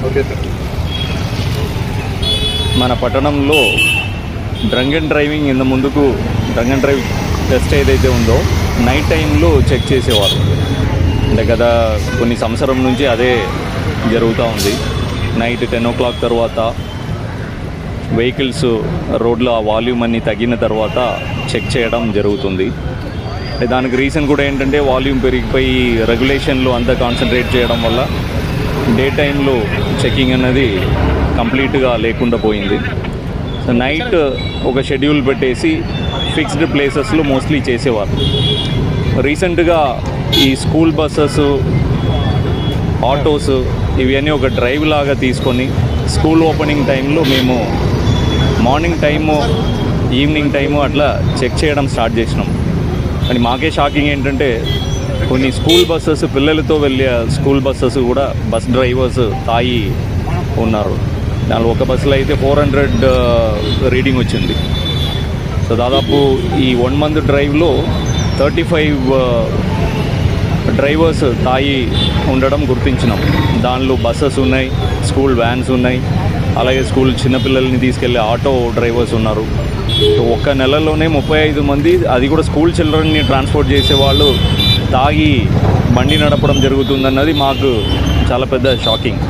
Okay sir. మన పట్టణంలో drunk and driving ఇంత ముందుకు డ్రంక్ అండ్ డ్రైవ్ టెస్ట్ ఏదైతే ఉందో నైట్ టైంలో చెక్ చేసేవారు. అంటే గత కొన్ని సంవత్సరం నుంచి అదే జరుగుతూ ఉంది. నైట్ 10 o'clock తర్వాత వెహికల్స్ రోడ్లో ఆ వాల్యూమ్ అన్నీ తగ్గిన తర్వాత చెక్ చేయడం జరుగుతుంది. దానికి రీజన్ కూడా ఏంటంటే వాల్యూమ్ పెరిగిపోయి రెగ్యులేషన్లు అంతా కాన్సన్ట్రేట్ చేయడం వల్ల డే టైంలో చెకింగ్ అనేది కంప్లీట్గా లేకుండా పోయింది. సో నైట్ ఒక షెడ్యూల్ పెట్టేసి ఫిక్స్డ్ ప్లేసెస్లో మోస్ట్లీ చేసేవారు. రీసెంట్గా ఈ స్కూల్ బస్సెస్, ఆటోస్ ఇవన్నీ ఒక డ్రైవ్ లాగా తీసుకొని స్కూల్ ఓపెనింగ్ టైంలో మేము మార్నింగ్ టైము, ఈవినింగ్ టైము అట్లా చెక్ చేయడం స్టార్ట్ చేసినాం. కానీ మాకే షాకింగ్ ఏంటంటే కొన్ని స్కూల్ బస్సెస్, పిల్లలతో వెళ్ళే స్కూల్ బస్సెస్ కూడా బస్ డ్రైవర్స్ తాగి ఉన్నారు. దానిలో ఒక బస్సులో అయితే 400 రీడింగ్ వచ్చింది. సో దాదాపు ఈ 1 month డ్రైవ్లో 35 డ్రైవర్స్ తాగి ఉండడం గుర్తించినాం. దానిలో బస్సెస్ ఉన్నాయి, స్కూల్ వ్యాన్స్ ఉన్నాయి, అలాగే స్కూల్ చిన్నపిల్లల్ని తీసుకెళ్లే ఆటో డ్రైవర్స్ ఉన్నారు. సో ఒక్క నెలలోనే 35 మంది, అది కూడా స్కూల్ చిల్డ్రన్ని ట్రాన్స్పోర్ట్ చేసేవాళ్ళు తాగి బండి నడపడం జరుగుతుందన్నది మాకు చాలా పెద్ద షాకింగ్.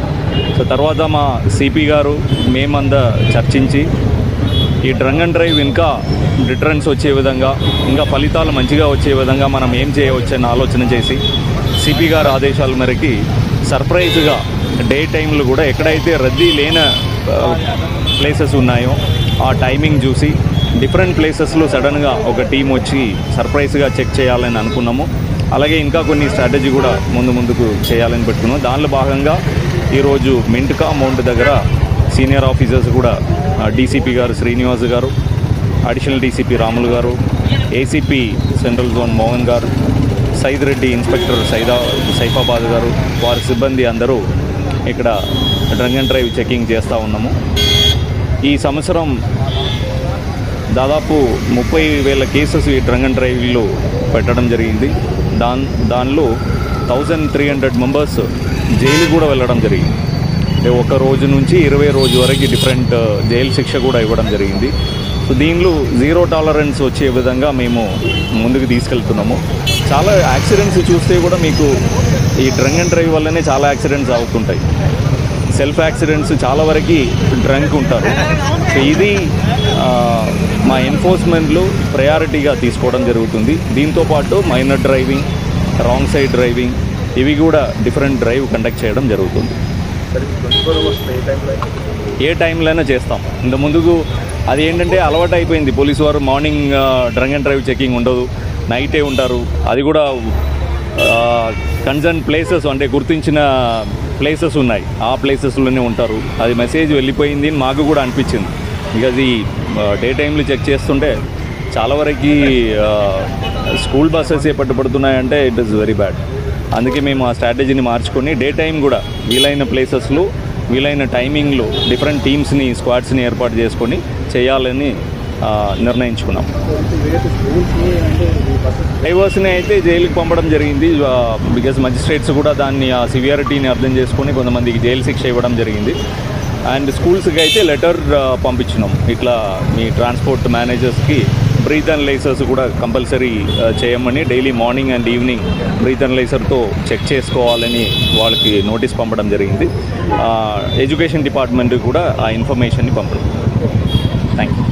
సో తర్వాత మా సిపి గారు మేమంతా చర్చించి ఈ డ్రంక్ అండ్ డ్రైవ్ ఇంకా డిటరెన్స్ వచ్చే విధంగా, ఇంకా ఫలితాలు మంచిగా వచ్చే విధంగా మనం ఏం చేయవచ్చని ఆలోచన చేసి సిపి గారు ఆదేశాల మేరకి సర్ప్రైజ్గా డే టైంలో కూడా ఎక్కడైతే రద్దీ లేని ప్లేసెస్ ఉన్నాయో ఆ టైమింగ్ చూసి డిఫరెంట్ ప్లేసెస్లో సడన్గా ఒక టీం వచ్చి సర్ప్రైజ్గా చెక్ చేయాలని అనుకున్నాము. అలాగే ఇంకా కొన్ని స్ట్రాటజీ కూడా ముందుకు చేయాలని పెట్టుకున్నాము. దానిలో భాగంగా ఈరోజు మింట్ కాంపౌండ్ దగ్గర సీనియర్ ఆఫీసర్స్ కూడా డీసీపీ గారు శ్రీనివాస్ గారు, అడిషనల్ డీసీపీ రాములు గారు, ఏసీపీ సెంట్రల్ జోన్ మోహన్ గారు, సైద్ రెడ్డి ఇన్స్పెక్టర్ సైఫాబాద్ గారు, వారి సిబ్బంది అందరూ ఇక్కడ డ్రంక్ అండ్ డ్రైవ్ చెకింగ్ చేస్తూ ఉన్నాము. ఈ సంవత్సరం దాదాపు 30,000 కేసెస్ ఈ డ్రంక్ అండ్ డ్రైవ్లో పెట్టడం జరిగింది. దానిలో 1300 మెంబర్స్ జైలు కూడా వెళ్ళడం జరిగింది. అంటే 1 రోజు నుంచి 20 రోజు వరకు డిఫరెంట్ జైలు శిక్ష కూడా ఇవ్వడం జరిగింది. సో దీనిలో 0 టాలరెన్స్ వచ్చే విధంగా మేము ముందుకు తీసుకెళ్తున్నాము. చాలా యాక్సిడెంట్స్ చూస్తే కూడా మీకు ఈ డ్రంక్ అండ్ డ్రైవ్ వల్లనే చాలా యాక్సిడెంట్స్ అవుతుంటాయి. సెల్ఫ్ యాక్సిడెంట్స్ చాలా వరకు డ్రంక్ ఉంటారు. సో ఇది మా ఎన్ఫోర్స్మెంట్లో ప్రయారిటీగా తీసుకోవడం జరుగుతుంది. దీంతోపాటు minor driving, wrong side driving ఇవి కూడా డిఫరెంట్ డ్రైవ్ కండక్ట్ చేయడం జరుగుతుంది. ఏ టైంలోనే చేస్తాం. ఇంత ముందుకు అది ఏంటంటే అలవాటు అయిపోయింది. పోలీసు వారు morning drunk and drive checking ఉండదు, నైటే ఉంటారు. అది కూడా కన్సర్న్ ప్లేసెస్, అంటే గుర్తించిన ప్లేసెస్ ఉన్నాయి, ఆ ప్లేసెస్లోనే ఉంటారు. అది మెసేజ్ వెళ్ళిపోయింది అని మాకు కూడా అనిపించింది. బికాజ్ ఈ డే టైంలో చెక్ చేస్తుంటే చాలా వరకు స్కూల్ బస్సెస్ పట్టుబడుతున్నాయంటే ఇట్ ఈస్ వెరీ బ్యాడ్. అందుకే మేము ఆ స్ట్రాటజీని మార్చుకొని డే టైం కూడా వీలైన ప్లేసెస్లో, వీలైన టైమింగ్లో డిఫరెంట్ టీమ్స్ని, స్క్వాడ్స్ని ఏర్పాటు చేసుకొని చేయాలని నిర్ణయించుకున్నాం. డ్రైవర్స్ని అయితే జైలుకి పంపడం జరిగింది. బికాజ్ మజిస్ట్రేట్స్ కూడా దాన్ని ఆ సివియారిటీని అర్థం చేసుకొని కొంతమందికి జైలు శిక్ష ఇవ్వడం జరిగింది. అండ్ స్కూల్స్కి అయితే లెటర్ పంపించినాం. ఇట్లా మీ ట్రాన్స్పోర్ట్ మేనేజర్స్కి బ్రీత్ అనలైజర్స్ కూడా కంపల్సరీ చేయమని, daily morning and evening breath అనలైజర్తో చెక్ చేసుకోవాలని వాళ్ళకి నోటీస్ పంపడం జరిగింది. ఎడ్యుకేషన్ డిపార్ట్మెంట్కి కూడా ఆ ఇన్ఫర్మేషన్ని పంపడం. Thank you.